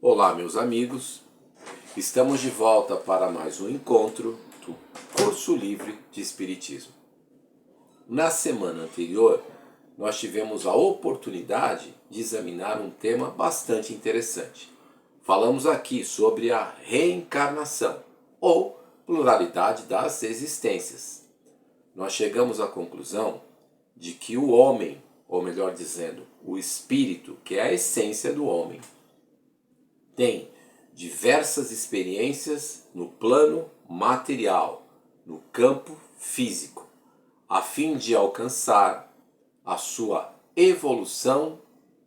Olá, meus amigos, estamos de volta para mais um encontro do Curso Livre de Espiritismo. Na semana anterior, nós tivemos a oportunidade de examinar um tema bastante interessante. Falamos aqui sobre a reencarnação, ou pluralidade das existências. Nós chegamos à conclusão de que o homem, ou melhor dizendo, o espírito, que é a essência do homem, tem diversas experiências no plano material, no campo físico, a fim de alcançar a sua evolução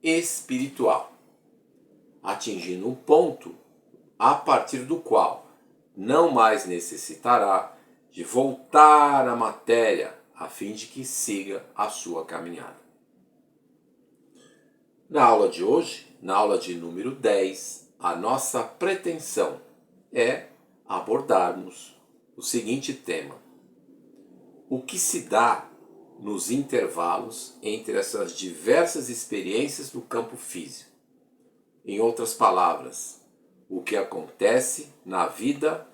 espiritual, atingindo um ponto a partir do qual não mais necessitará de voltar à matéria a fim de que siga a sua caminhada. Na aula de hoje, na aula de número 10, a nossa pretensão é abordarmos o seguinte tema: o que se dá nos intervalos entre essas diversas experiências no campo físico. Em outras palavras, o que acontece na vida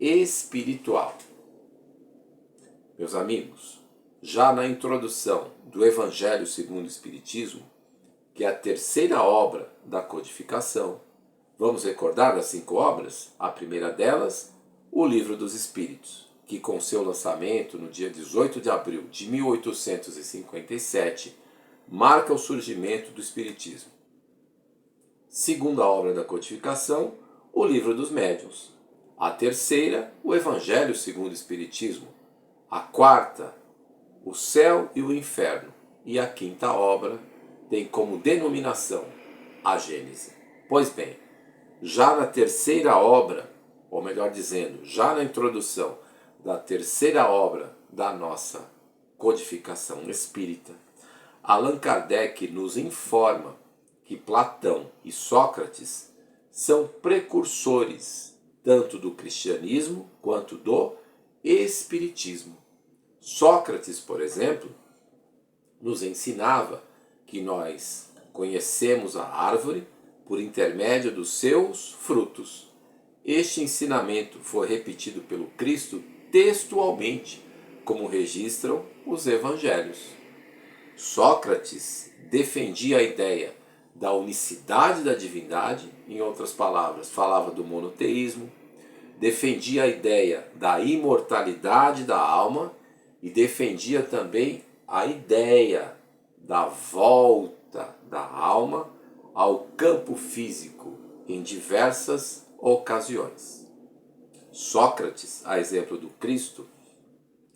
espiritual. Meus amigos, já na introdução do Evangelho segundo o Espiritismo, que é a terceira obra da codificação, vamos recordar das 5 obras? A primeira delas, o Livro dos Espíritos, que com seu lançamento no dia 18 de abril de 1857, marca o surgimento do Espiritismo. Segunda obra da codificação, o Livro dos Médiuns. A terceira, o Evangelho segundo o Espiritismo. A quarta, o Céu e o Inferno. E a quinta obra tem como denominação a Gênese. Pois bem, já na terceira obra, ou melhor dizendo, já na introdução da terceira obra da nossa codificação espírita, Allan Kardec nos informa que Platão e Sócrates são precursores tanto do cristianismo quanto do espiritismo. Sócrates, por exemplo, nos ensinava que nós conhecemos a árvore por intermédio dos seus frutos. Este ensinamento foi repetido pelo Cristo textualmente, como registram os evangelhos. Sócrates defendia a ideia da unicidade da divindade, em outras palavras, falava do monoteísmo, defendia a ideia da imortalidade da alma e defendia também a ideia da volta da alma ao campo físico em diversas ocasiões. Sócrates, a exemplo do Cristo,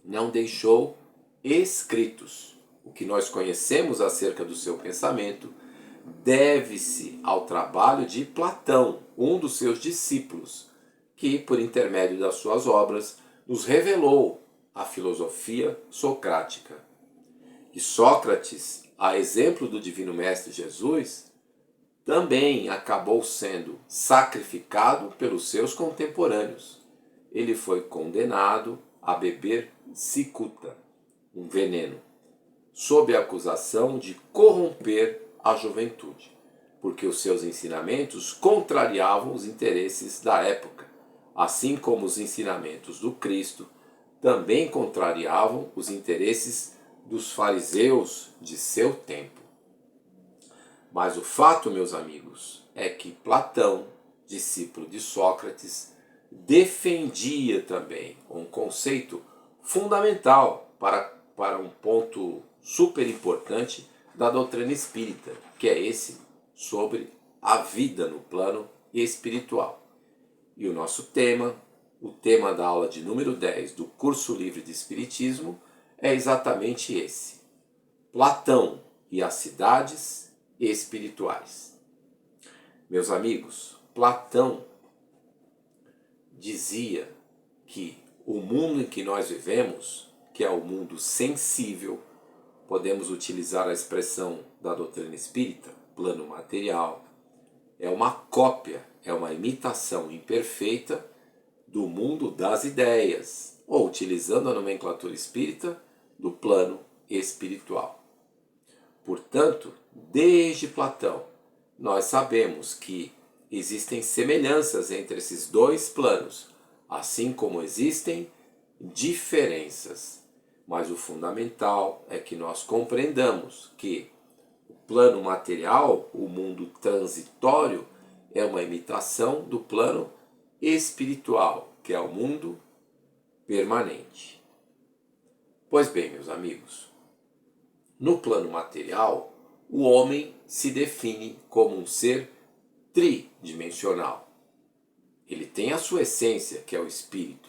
não deixou escritos. O que nós conhecemos acerca do seu pensamento deve-se ao trabalho de Platão, um dos seus discípulos, que, por intermédio das suas obras, nos revelou a filosofia socrática. E Sócrates, a exemplo do Divino Mestre Jesus, também acabou sendo sacrificado pelos seus contemporâneos. Ele foi condenado a beber cicuta, um veneno, sob a acusação de corromper a juventude, porque os seus ensinamentos contrariavam os interesses da época, assim como os ensinamentos do Cristo também contrariavam os interesses dos fariseus de seu tempo. Mas o fato, meus amigos, é que Platão, discípulo de Sócrates, defendia também um conceito fundamental para um ponto super importante da doutrina espírita, que é esse sobre a vida no plano espiritual. E o nosso tema, o tema da aula de número 10 do Curso Livre de Espiritismo, é exatamente esse: Platão e as cidades espirituais. Meus amigos, Platão dizia que o mundo em que nós vivemos, que é o mundo sensível, podemos utilizar a expressão da doutrina espírita, plano material, é uma cópia, é uma imitação imperfeita do mundo das ideias, ou, utilizando a nomenclatura espírita, do plano espiritual. Portanto, desde Platão, nós sabemos que existem semelhanças entre esses dois planos, assim como existem diferenças. Mas o fundamental é que nós compreendamos que o plano material, o mundo transitório, é uma imitação do plano espiritual, que é o mundo permanente. Pois bem, meus amigos, no plano material, o homem se define como um ser tridimensional. Ele tem a sua essência, que é o espírito.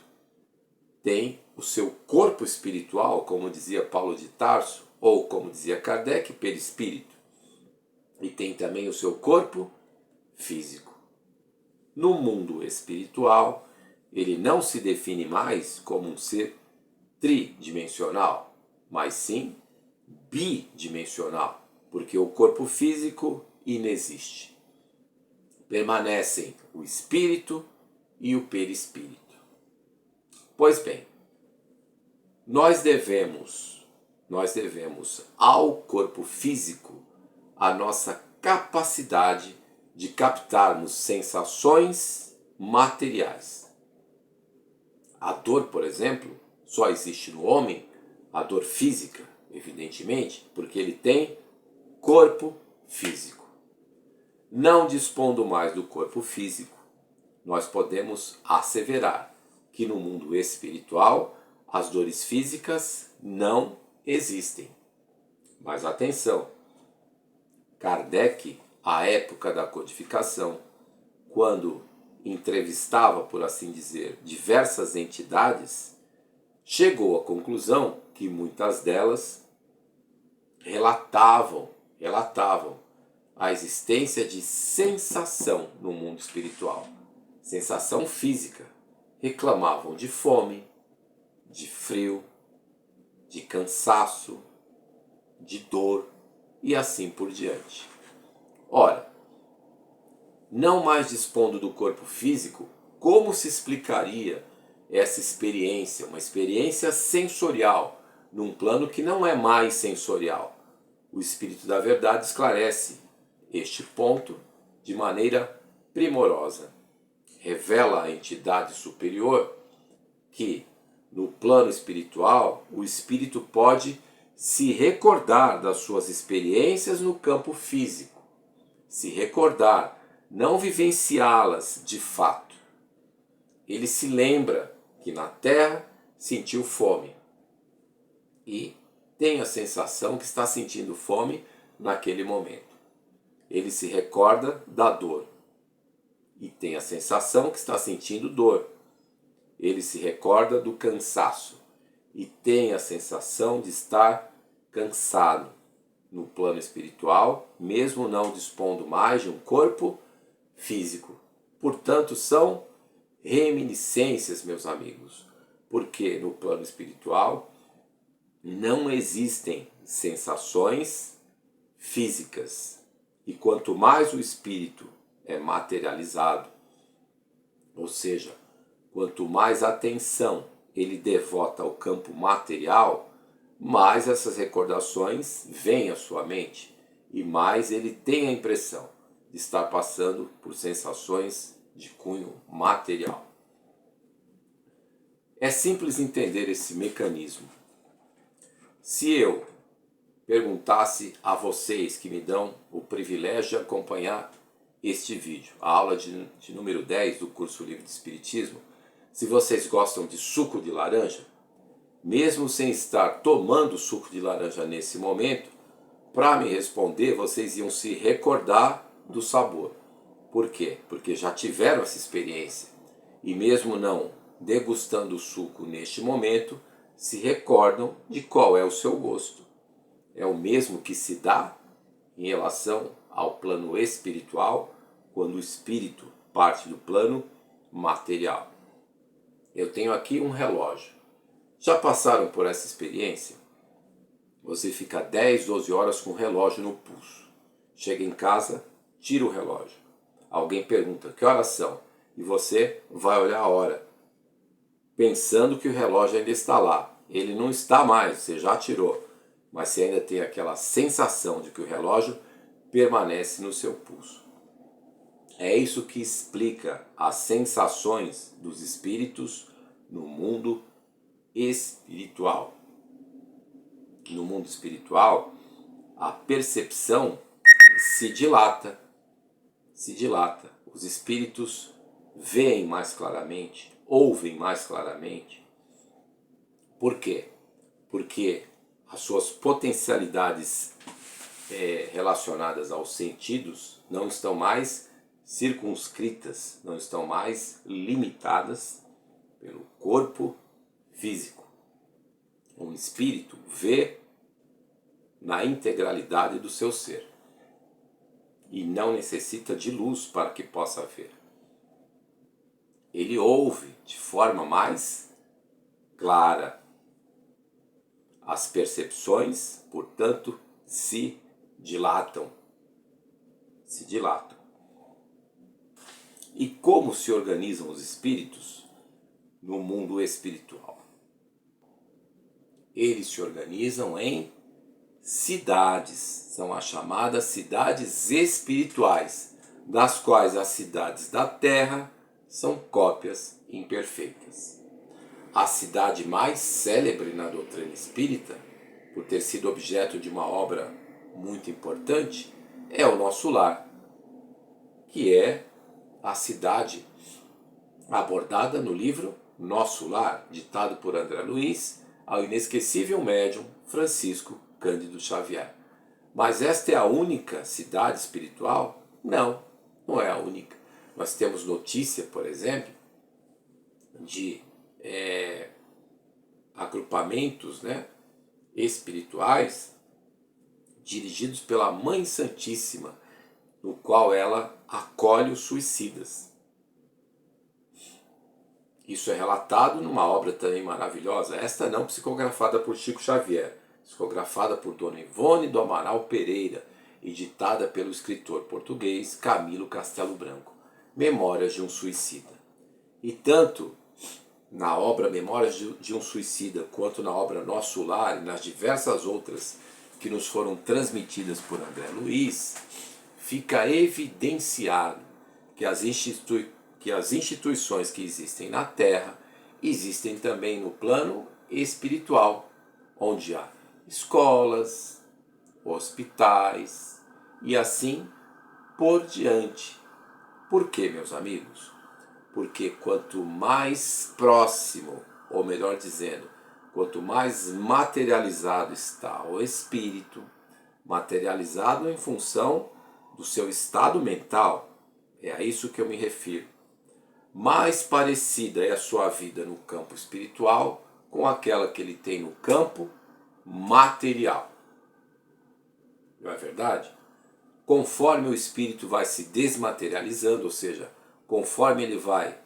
Tem o seu corpo espiritual, como dizia Paulo de Tarso, ou como dizia Kardec, perispírito. E tem também o seu corpo físico. No mundo espiritual, ele não se define mais como um ser tridimensional, mas sim bidimensional, porque o corpo físico inexiste. Permanecem o espírito e o perispírito. Pois bem, nós devemos ao corpo físico a nossa capacidade de captarmos sensações materiais. A dor, por exemplo, só existe no homem, a dor física, evidentemente, porque ele tem corpo físico. Não dispondo mais do corpo físico, nós podemos asseverar que no mundo espiritual as dores físicas não existem. Mas atenção, Kardec, à época da codificação, quando entrevistava, por assim dizer, diversas entidades, chegou à conclusão que muitas delas relatavam a existência de sensação no mundo espiritual, sensação física. Reclamavam de fome, de frio, de cansaço, de dor e assim por diante. Ora, não mais dispondo do corpo físico, como se explicaria essa experiência, uma experiência sensorial, num plano que não é mais sensorial? O Espírito da Verdade esclarece este ponto de maneira primorosa. Revela à entidade superior que, no plano espiritual, o espírito pode se recordar das suas experiências no campo físico. Se recordar, não vivenciá-las de fato. Ele se lembra que na Terra sentiu fome e tem a sensação que está sentindo fome naquele momento. Ele se recorda da dor e tem a sensação que está sentindo dor. Ele se recorda do cansaço e tem a sensação de estar cansado no plano espiritual, mesmo não dispondo mais de um corpo físico. Portanto, são reminiscências, meus amigos, porque no plano espiritual não existem sensações físicas. E quanto mais o espírito é materializado, ou seja, quanto mais atenção ele devota ao campo material, mais essas recordações vêm à sua mente e mais ele tem a impressão de estar passando por sensações de cunho material. É simples entender esse mecanismo. Se eu perguntasse a vocês que me dão o privilégio de acompanhar este vídeo, a aula de número 10 do curso Livre de Espiritismo, se vocês gostam de suco de laranja, mesmo sem estar tomando suco de laranja nesse momento, para me responder, vocês iam se recordar do sabor. Por quê? Porque já tiveram essa experiência. E mesmo não degustando o suco neste momento, se recordam de qual é o seu gosto. É o mesmo que se dá em relação ao plano espiritual, quando o espírito parte do plano material. Eu tenho aqui um relógio. Já passaram por essa experiência? Você fica 10, 12 horas com o relógio no pulso. Chega em casa, tira o relógio. Alguém pergunta, que horas são? E você vai olhar a hora, pensando que o relógio ainda está lá. Ele não está mais, você já tirou. Mas você ainda tem aquela sensação de que o relógio permanece no seu pulso. É isso que explica as sensações dos espíritos no mundo espiritual. No mundo espiritual, a percepção se dilata, se dilata. Os espíritos veem mais claramente, ouvem mais claramente. Por quê? Porque as suas potencialidades relacionadas aos sentidos não estão mais circunscritas, não estão mais limitadas pelo corpo físico. Um espírito vê na integralidade do seu ser e não necessita de luz para que possa ver. Ele ouve de forma mais clara. As percepções, portanto, se dilatam. Se dilatam. E como se organizam os espíritos no mundo espiritual? Eles se organizam em cidades, são as chamadas cidades espirituais, das quais as cidades da Terra são cópias imperfeitas. A cidade mais célebre na doutrina espírita, por ter sido objeto de uma obra muito importante, é o nosso lar, que é a cidade abordada no livro Nosso Lar, ditado por André Luiz, ao inesquecível médium Francisco Cândido Xavier. Mas esta é a única cidade espiritual? Não, não é a única. Nós temos notícia, por exemplo, de agrupamentos, espirituais dirigidos pela Mãe Santíssima, no qual ela acolhe os suicidas. Isso é relatado numa obra também maravilhosa, esta não psicografada por Chico Xavier, psicografada por Dona Ivone do Amaral Pereira e ditada pelo escritor português Camilo Castelo Branco, Memórias de um Suicida. E tanto na obra Memórias de um Suicida, quanto na obra Nosso Lar e nas diversas outras que nos foram transmitidas por André Luiz, fica evidenciado que as instituições que existem na Terra existem também no plano espiritual, onde há escolas, hospitais e assim por diante. Por quê, meus amigos? Porque quanto mais próximo, ou melhor dizendo, quanto mais materializado está o espírito, materializado em função do seu estado mental, é a isso que eu me refiro, mais parecida é a sua vida no campo espiritual com aquela que ele tem no campo material. Não é verdade? Conforme o espírito vai se desmaterializando, ou seja, conforme ele vai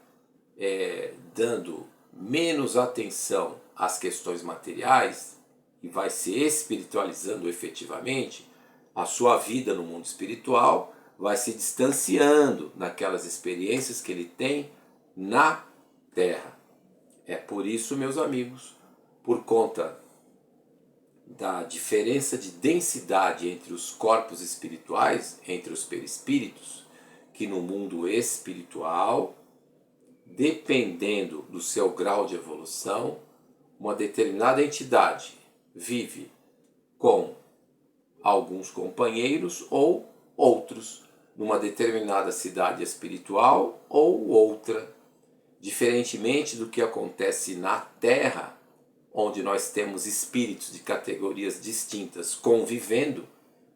dando menos atenção às questões materiais e vai se espiritualizando efetivamente, a sua vida no mundo espiritual vai se distanciando daquelas experiências que ele tem na Terra. É por isso, meus amigos, por conta da diferença de densidade entre os corpos espirituais, entre os perispíritos, que no mundo espiritual, dependendo do seu grau de evolução, uma determinada entidade vive com alguns companheiros ou outros numa determinada cidade espiritual ou outra, diferentemente do que acontece na Terra, onde nós temos espíritos de categorias distintas convivendo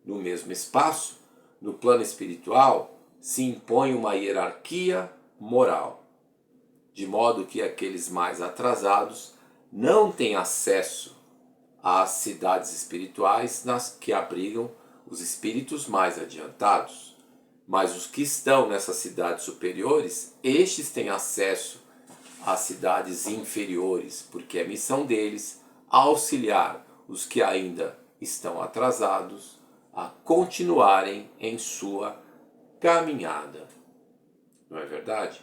no mesmo espaço. No plano espiritual se impõe uma hierarquia moral, de modo que aqueles mais atrasados não têm acesso às cidades espirituais nas que abrigam os espíritos mais adiantados. Mas os que estão nessas cidades superiores, estes têm acesso às cidades inferiores, porque é missão deles auxiliar os que ainda estão atrasados a continuarem em sua caminhada. Não é verdade?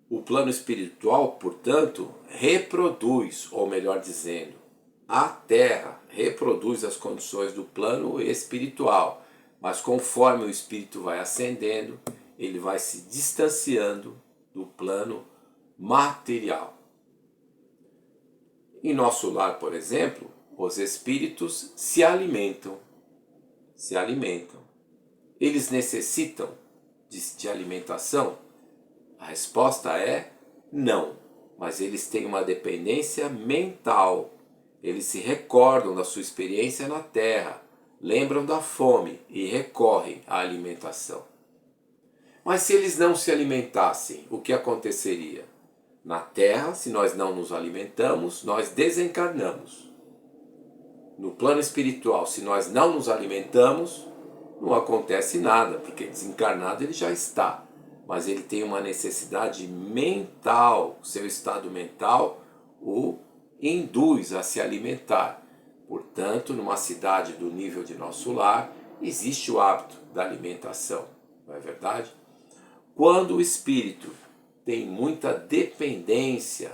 O plano espiritual, portanto, reproduz, ou melhor dizendo, a Terra reproduz as condições do plano espiritual, Mas conforme o espírito vai ascendendo, ele vai se distanciando do plano material. Em nosso lar, por exemplo, os espíritos se alimentam. Eles necessitam de alimentação? A resposta é não, mas eles têm uma dependência mental. Eles se recordam da sua experiência na Terra, lembram da fome e recorrem à alimentação. Mas se eles não se alimentassem, o que aconteceria? Na Terra, se nós não nos alimentamos, nós desencarnamos. No plano espiritual, se nós não nos alimentamos, não acontece nada, porque desencarnado ele já está. Mas ele tem uma necessidade mental, o seu estado mental o induz a se alimentar. Portanto, numa cidade do nível de nosso lar, existe o hábito da alimentação, não é verdade? Quando o espírito tem muita dependência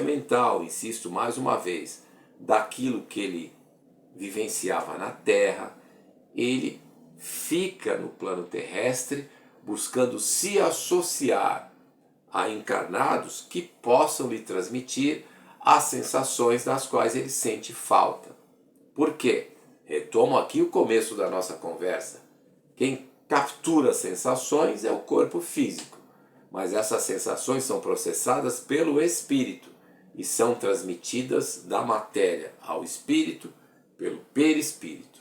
mental, insisto mais uma vez, daquilo que ele vivenciava na Terra, ele fica no plano terrestre buscando se associar a encarnados que possam lhe transmitir as sensações das quais ele sente falta. Por quê? Retomo aqui o começo da nossa conversa. Quem captura as sensações é o corpo físico, mas essas sensações são processadas pelo espírito e são transmitidas da matéria ao espírito pelo perispírito.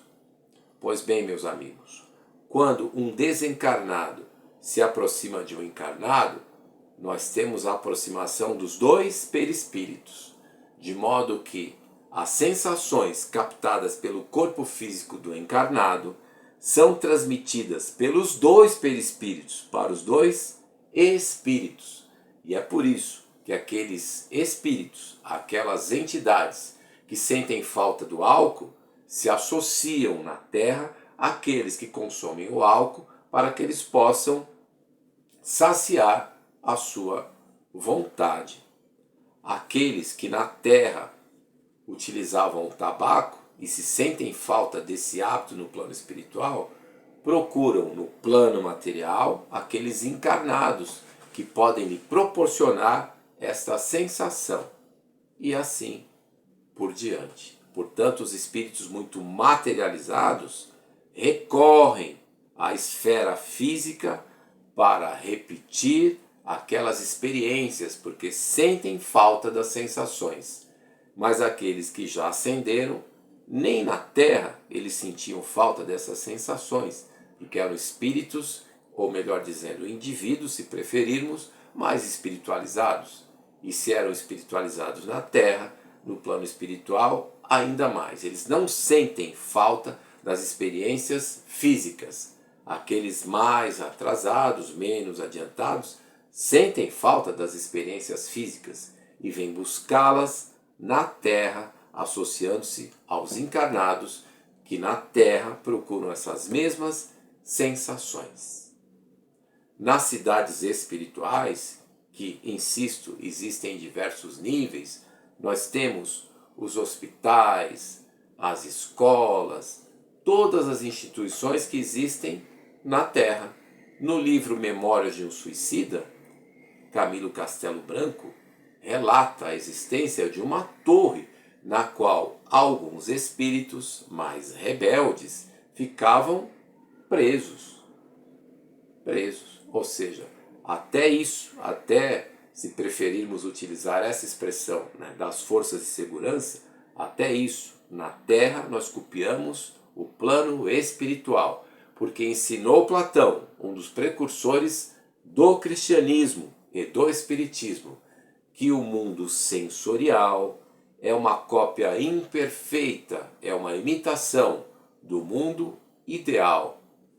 Pois bem, meus amigos, quando um desencarnado se aproxima de um encarnado, nós temos a aproximação dos dois perispíritos, de modo que as sensações captadas pelo corpo físico do encarnado são transmitidas pelos dois perispíritos para os dois espíritos. E é por isso que aqueles espíritos, aquelas entidades que sentem falta do álcool, se associam na Terra àqueles que consomem o álcool para que eles possam saciar a sua vontade. Aqueles que na Terra utilizavam o tabaco e se sentem falta desse hábito no plano espiritual, procuram no plano material aqueles encarnados que podem lhe proporcionar esta sensação. E assim por diante. Portanto, os espíritos muito materializados recorrem à esfera física para repetir aquelas experiências, porque sentem falta das sensações. Mas aqueles que já ascenderam, nem na Terra eles sentiam falta dessas sensações, porque eram espíritos, ou melhor dizendo, indivíduos, se preferirmos, mais espiritualizados. E se eram espiritualizados na Terra, no plano espiritual, ainda mais. Eles não sentem falta das experiências físicas. Aqueles mais atrasados, menos adiantados, sentem falta das experiências físicas e vêm buscá-las na Terra, associando-se aos encarnados que na Terra procuram essas mesmas sensações. Nas cidades espirituais, que, insisto, existem em diversos níveis, nós temos os hospitais, as escolas, todas as instituições que existem na Terra. No livro Memórias de um Suicida, Camilo Castelo Branco relata a existência de uma torre na qual alguns espíritos mais rebeldes ficavam presos. Ou seja, até isso, até se preferirmos utilizar essa expressão, né, das forças de segurança, até isso, na Terra nós copiamos o plano espiritual, porque ensinou Platão, um dos precursores do cristianismo e do espiritismo, que o mundo sensorial é uma cópia imperfeita, é uma imitação do mundo ideal,